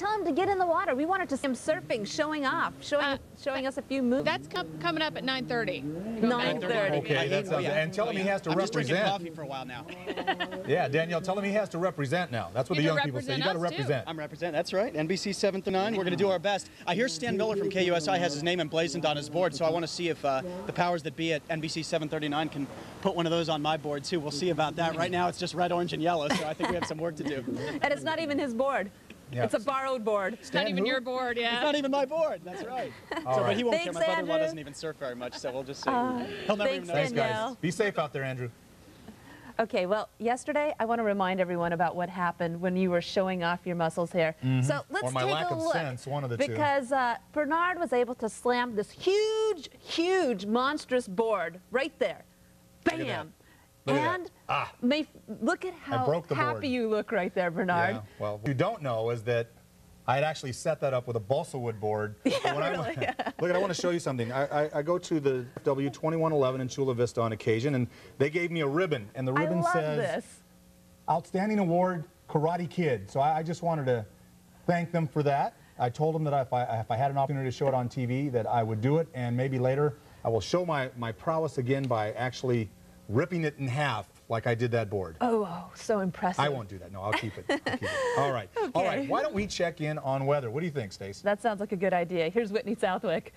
tell him to get in the water. We wanted to see him surfing, showing off, showing us a few moves. That's coming up at 9:30. 9:30. Okay, that sounds. And tell him he has to I'm just drinking represent. coffee for a while now. Yeah, Danielle, tell him he has to represent now. That's what the young people say. You got to represent. I'm representing. That's right. NBC 7 to 9. We're going to do our best. I hear Stan Miller from KUSI has his name emblazoned on his board, so I want to see if the powers that be at NBC 739 can put one of those on my board too. We'll see about that. Right now it's just red, orange, and yellow, so I think we have some work to do. And it's not even his board. Yeah. It's a borrowed board. It's not even your board, yeah. It's not even my board. That's right. But he won't care. My brother-in-law doesn't even surf very much, so we'll just see. He'll never even know. Thanks, guys. Be safe out there, Andrew. Okay, well, yesterday I want to remind everyone about what happened when you were showing off your muscles here. So let's Or my take lack a of look. sense, one of the two. Because Bernard was able to slam this huge, huge, monstrous board right there. Look at Bam! Look at And that. look at how broke the happy board. you look right there, Bernard. Yeah, well, what you don't know is that I had actually set that up with a balsa wood board. Yeah, When really. Look, I want to show you something. I go to the W2111 in Chula Vista on occasion, and they gave me a ribbon, and the ribbon I love says, this. Outstanding Award, Karate Kid. So I just wanted to thank them for that. I told them that if I had an opportunity to show it on TV, that I would do it, and maybe later I will show my prowess again by actually ripping it in half like I did that board. Oh, so impressive. I won't do that. No, I'll keep it. All right. Okay. All right. Why don't we check in on weather? What do you think, Stace? That sounds like a good idea. Here's Whitney Southwick.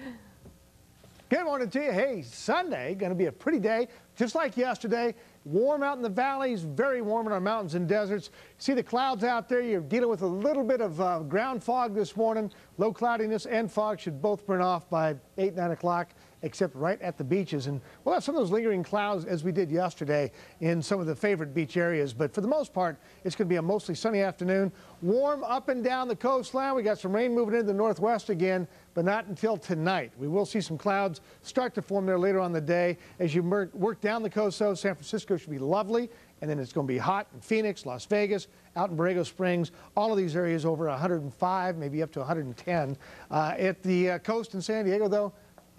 Good morning to you. Hey, Sunday, going to be a pretty day, just like yesterday. Warm out in the valleys, very warm in our mountains and deserts. See the clouds out there. You're dealing with a little bit of ground fog this morning. Low cloudiness and fog should both burn off by 8, 9 o'clock, except right at the beaches. And we'll have some of those lingering clouds as we did yesterday in some of the favorite beach areas. But for the most part, it's going to be a mostly sunny afternoon. Warm up and down the coastline. We got some rain moving into the northwest again, but not until tonight. We will see some clouds start to form there later on the day. As you work down the coast, though, San Francisco should be lovely. And then it's going to be hot in Phoenix, Las Vegas, out in Borrego Springs. All of these areas over 105, maybe up to 110. At the coast in San Diego, though,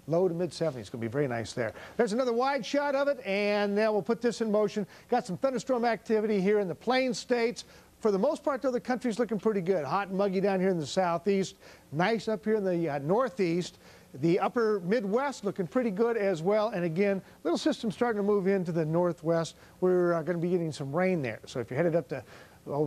low to mid-70s. It's going to be very nice there. There's another wide shot of it, and now we'll put this in motion. Got some thunderstorm activity here in the Plains states. For the most part, though, the country's looking pretty good. Hot and muggy down here in the southeast. Nice up here in the northeast. The upper Midwest looking pretty good as well. And again, little system starting to move into the northwest. We're going to be getting some rain there. So if you're headed up to,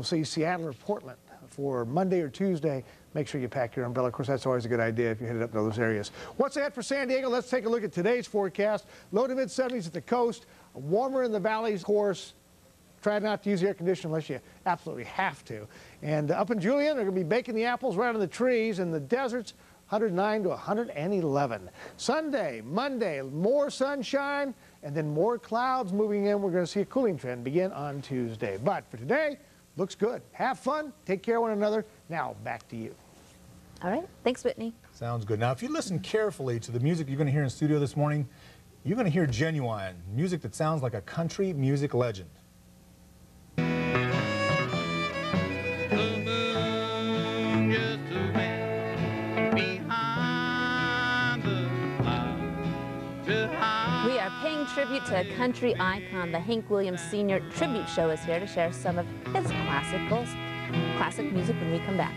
say, Seattle or Portland for Monday or Tuesday, make sure you pack your umbrella. Of course, that's always a good idea if you're headed up to those areas. What's ahead for San Diego? Let's take a look at today's forecast. Low to mid-70s at the coast. Warmer in the valleys, of course. Try not to use air conditioning unless you absolutely have to. And up in Julian, they're going to be baking the apples right on the trees. In the deserts, 109 to 111. Sunday, Monday, more sunshine and then more clouds moving in. We're going to see a cooling trend begin on Tuesday. But for today, looks good. Have fun. Take care of one another. Now, back to you. All right. Thanks, Whitney. Sounds good. Now, if you listen carefully to the music you're going to hear in studio this morning, you're going to hear genuine music that sounds like a country music legend. We are paying tribute to a country icon. The Hank Williams Sr. Tribute Show is here to share some of his classic music when we come back.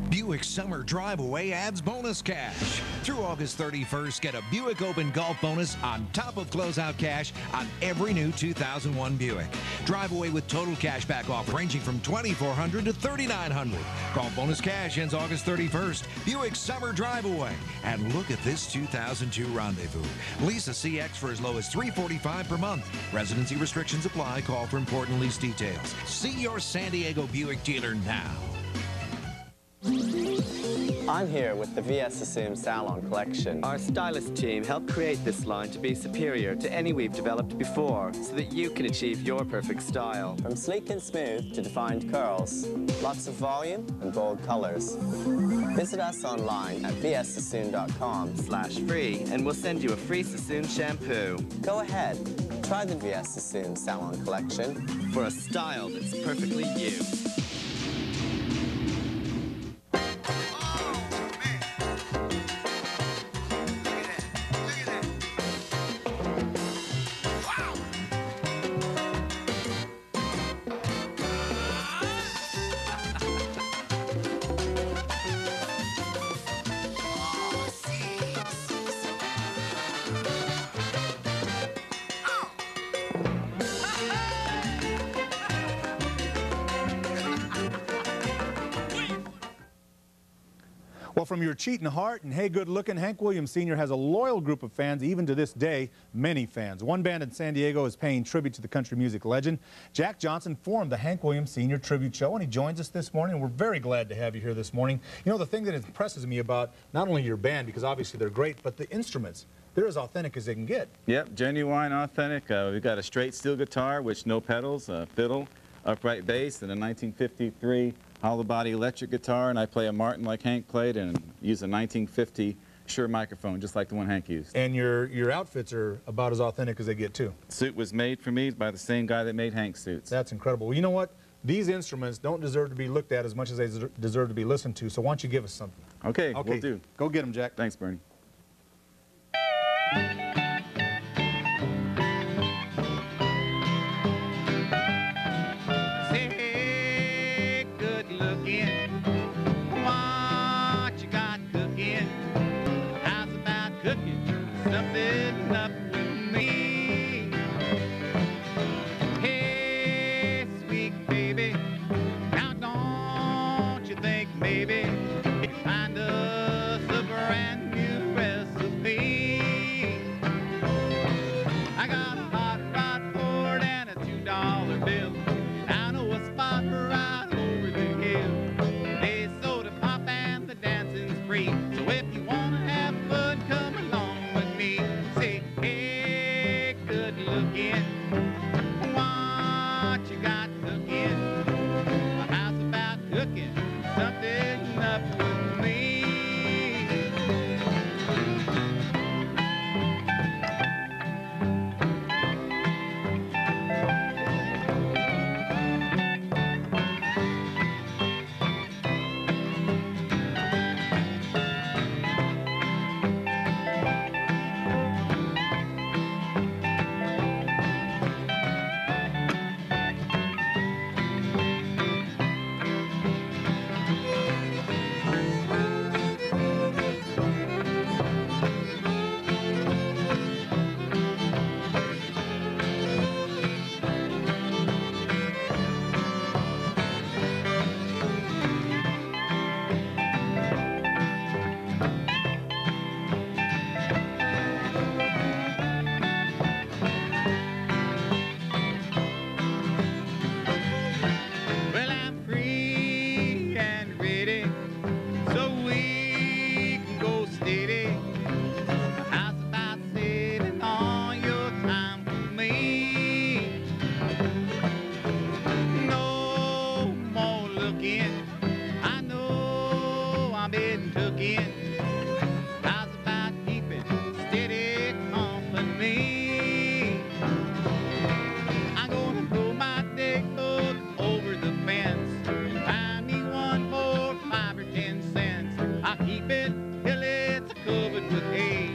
Buick Summer Drive Away adds bonus cash. Through August 31st, get a Buick Open Golf bonus on top of closeout cash on every new 2001 Buick. Drive away with total cash back offer ranging from $2,400 to $3,900. Golf bonus cash ends August 31st. Buick Summer Drive Away. And look at this 2002 Rendezvous. Lease a CX for as low as $345 per month. Residency restrictions apply. Call for important lease details. See your San Diego Buick dealer now. I'm here with the VS Assume Salon collection. Our stylist team helped create this line to be superior to any we've developed before, so that you can achieve your perfect style. From sleek and smooth to defined curls, lots of volume and bold colors. Visit us online at vssassoon.com/free and we'll send you a free Sassoon shampoo. Go ahead, try the VS Sassoon Salon collection for a style that's perfectly you. Well, from your cheating heart and hey good looking, Hank Williams Sr. has a loyal group of fans even to this day, many fans. One band in San Diego is paying tribute to the country music legend. Jack Johnson formed the Hank Williams Sr. Tribute Show, and he joins us this morning. We're very glad to have you here this morning. You know, the thing that impresses me about not only your band, because obviously they're great, but the instruments. They're as authentic as they can get. Yep, genuine, authentic. We've got a straight steel guitar, which no pedals, fiddle, upright bass, and a 1953 hollow body electric guitar, and I play a Martin like Hank played and use a 1950 Shure microphone just like the one Hank used. And your outfits are about as authentic as they get too. The suit was made for me by the same guy that made Hank's suits. That's incredible. Well, you know what? These instruments don't deserve to be looked at as much as they deserve to be listened to, so why don't you give us something? Okay, we'll do. Go get them, Jack. Thanks, Bernie. Something up with me. Hey, sweet baby, now don't you think maybe you could find us a brand new recipe? I got a hot rod Ford and a $2 bill, and I know a spot right over the hill. They soda pop and the dancing's free, so if you wanna have fun, come along. Say, hey, good looking, what you got cooking? How's about cooking something up with me? How's about keeping steady company? I'm gonna throw my dig hook over the fence and find me one for 5 or 10 cents. I'll keep it till it's covered with hay,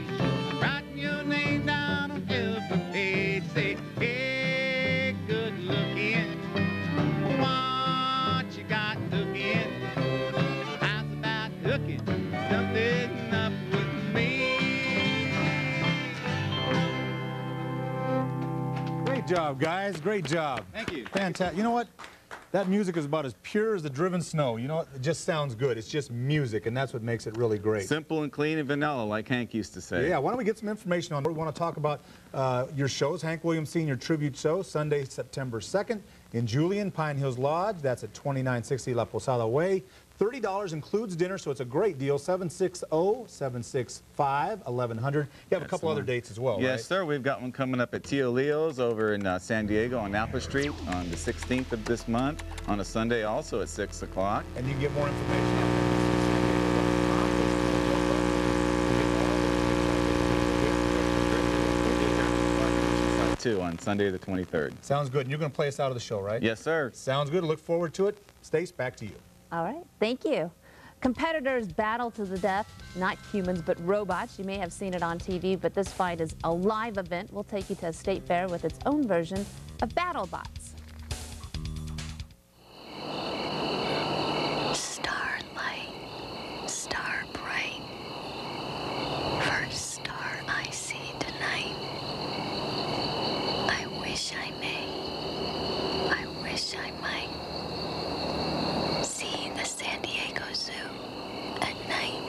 writing your name down on every page. Say, hey, good looking, what you got cooking? How's about cooking something up with me? Great job, guys. Great job. Thank you. Fantastic. You know what? That music is about as pure as the driven snow. You know what? It just sounds good. It's just music, and that's what makes it really great. Simple and clean and vanilla, like Hank used to say. Yeah, why don't we get some information on it? We want to talk about your shows, Hank Williams Sr. Tribute Show, Sunday, September 2nd in Julian, Pine Hills Lodge. That's at 2960 La Posada Way. $30 includes dinner, so it's a great deal. 760-765-1100. You have a couple other dates as well, yes, right? sir. We've got one coming up at Tio Leo's over in San Diego on Napa Street on the 16th of this month, on a Sunday also at 6 o'clock. And you can get more information too on Sunday the 23rd. Sounds good. And you're going to play us out of the show, right? Yes, sir. Sounds good. Look forward to it. Stace, back to you. All right, thank you. Competitors battle to the death, not humans, but robots. You may have seen it on TV, but this fight is a live event. We'll take you to a state fair with its own version of BattleBots. Starlight, star bright, first star I see tonight. I wish I may, I wish I might see the San Diego Zoo at night.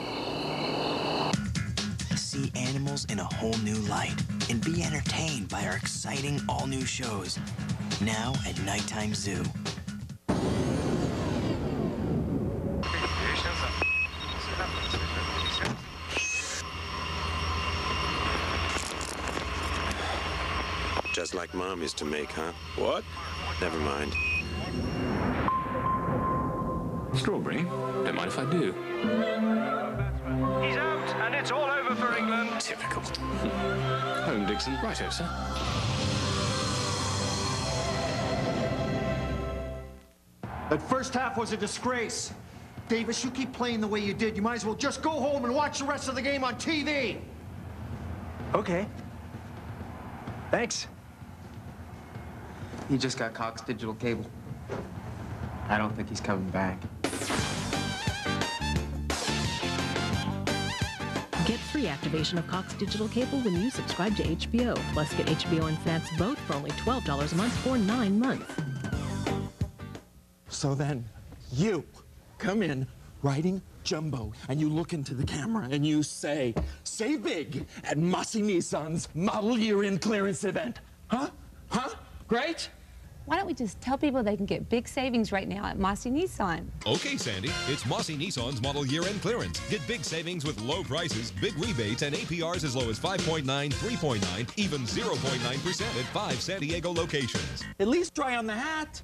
whole new light and be entertained by our exciting all-new shows. Now at Nighttime Zoo. Just like Mom used to make, huh? What? Never mind. Strawberry? Don't mind if I do. He's out, and it's all over for England. Typical. Home, Dixon. Righto, sir. That first half was a disgrace. Davis, you keep playing the way you did. You might as well just go home and watch the rest of the game on TV. Okay. Thanks. He just got Cox Digital Cable. I don't think he's coming back. Get free activation of Cox Digital Cable when you subscribe to HBO. Plus, get HBO and Snapps both for only $12 a month for 9 months. So then, you come in riding Jumbo, and you look into the camera and you say big at Mossy Nissan's model year-end clearance event. Huh? Huh? Great? Why don't we just tell people they can get big savings right now at Mossy Nissan? Okay, Sandy, it's Mossy Nissan's model year-end clearance. Get big savings with low prices, big rebates, and APRs as low as 5.9, 3.9, even 0.9% at 5 San Diego locations. At least try on the hat.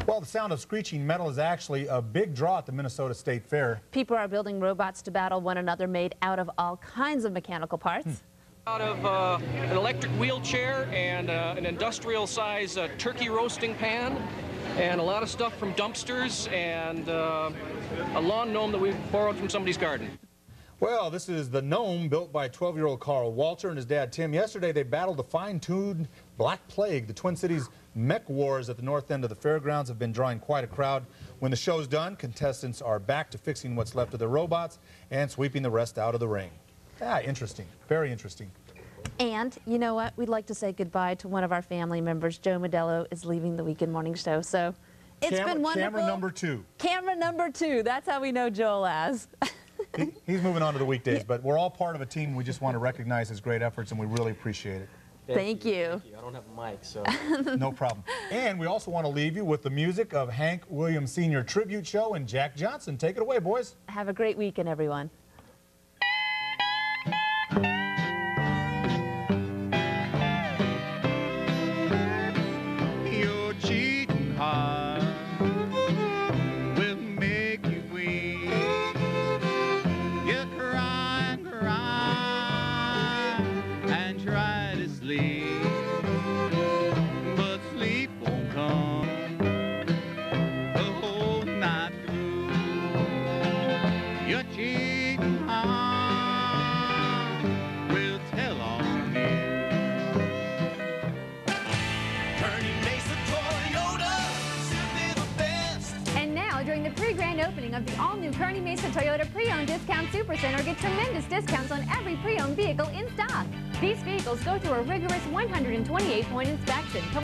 Well, the sound of screeching metal is actually a big draw at the Minnesota State Fair. People are building robots to battle one another made out of all kinds of mechanical parts. Out of an electric wheelchair and an industrial-size turkey roasting pan, and a lot of stuff from dumpsters, and a lawn gnome that we borrowed from somebody's garden. Well, this is the gnome built by 12-year-old Carl Walter and his dad Tim. Yesterday, they battled the fine-tuned Black Plague. The Twin Cities mech wars at the north end of the fairgrounds have been drawing quite a crowd. When the show's done, contestants are back to fixing what's left of their robots and sweeping the rest out of the ring. Ah, interesting. Very interesting. And you know what? We'd like to say goodbye to one of our family members. Joe Modello is leaving the Weekend Morning Show. So it's been wonderful. Camera number 2. Camera number 2. That's how we know Joel as. He's moving on to the weekdays, but we're all part of a team. We just want to recognize his great efforts, and we really appreciate it. Thank you. Thank you. I don't have a mic, so. No problem. And we also want to leave you with the music of Hank Williams Sr. Tribute Show and Jack Johnson. Take it away, boys. Have a great weekend, everyone. Your cheating heart will make you weep. You cry and cry and try to sleep, but sleep won't come the whole night through. Your cheating heart will tell on you. And now, during the pre-grand opening of the all-new Kearney Mesa Toyota Pre-Owned Discount Supercenter, get tremendous discounts on every pre-owned vehicle in stock. These vehicles go through a rigorous 128-point inspection.